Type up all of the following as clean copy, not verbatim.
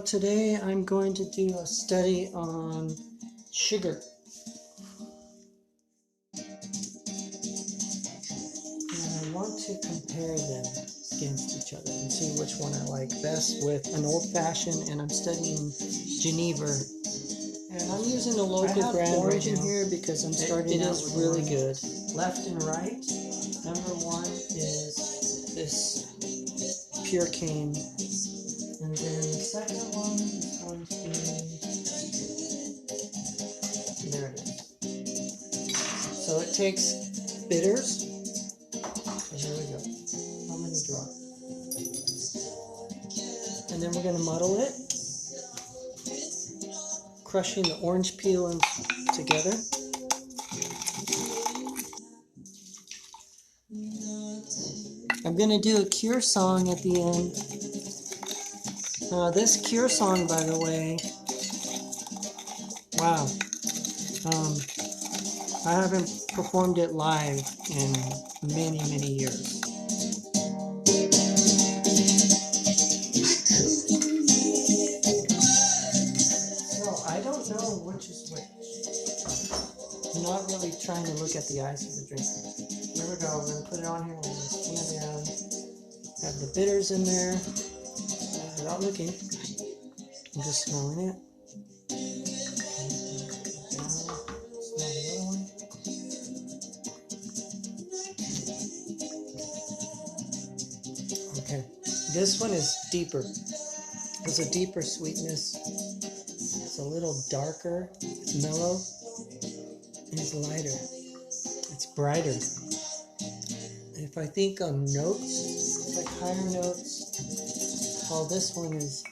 today I'm going to do a study on sugar. And I want to compare them against each other and see which one I like best with an old-fashioned, and I'm studying Geneva. And I'm using a local brand right in here because I'm starting out with really good. Left and right. Number one is this pure cane. And then the second one is going to be, there it is. So it takes bitters. And here we go. How many drop? And then we're going to muddle it, crushing the orange peel in together. I'm going to do a cure song at the end. This cure song, by the way, wow, I haven't performed it live in many, many years. So I don't know which is which. I'm not really trying to look at the eyes of the drink. Here we go. We're going to put it on here. We're going to spin it around. Have the bitters in there. Without looking, I'm just smelling it. Smell the other one. Okay, this one is deeper. There's a deeper sweetness. It's a little darker. It's mellow. And it's lighter. It's brighter. If I think on notes, it's like higher notes. Well, this one is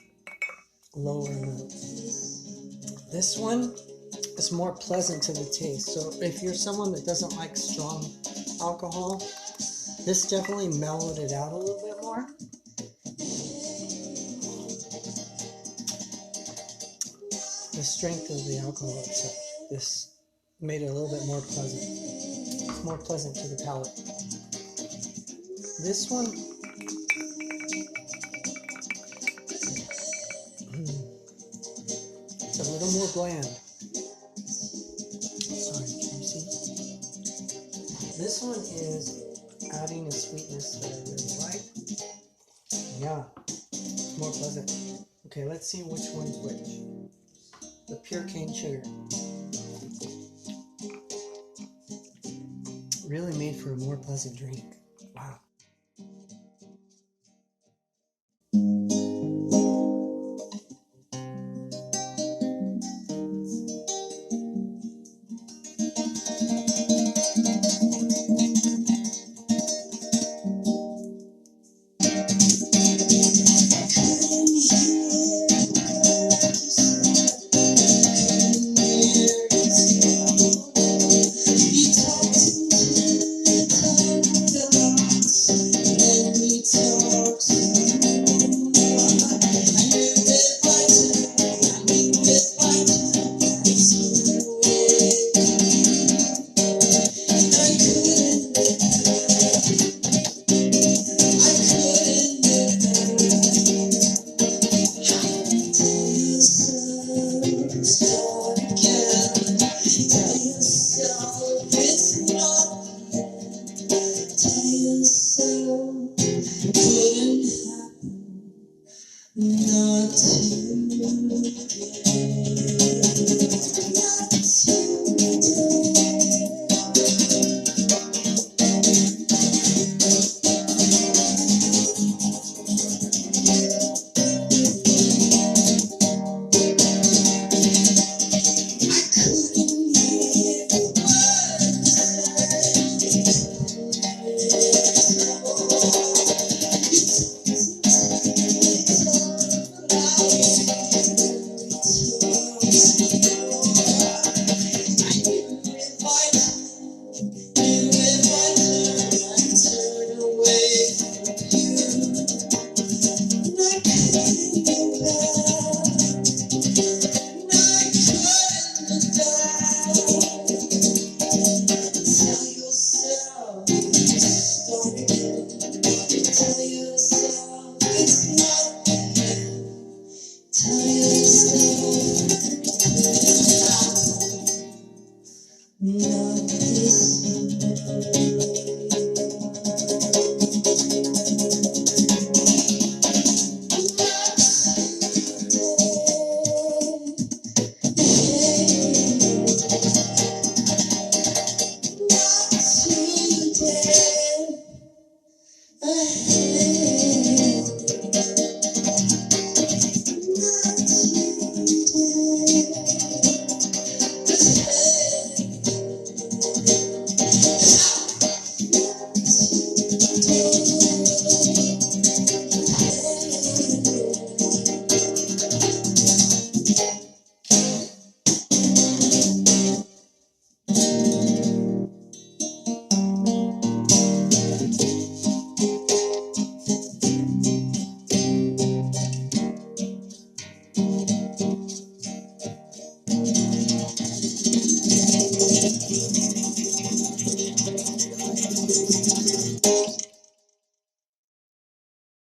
lower notes. This one is more pleasant to the taste. So if you're someone that doesn't like strong alcohol, this definitely mellowed it out a little bit more. The strength of the alcohol itself, this made it a little bit more pleasant. It's more pleasant to the palate. This one, it's a little more bland. Sorry, can you see? This one is adding a sweetness that I really like. Yeah, it's more pleasant. Okay, let's see which one's which. The pure cane sugar. Really made for a more pleasant drink. Wow. Notice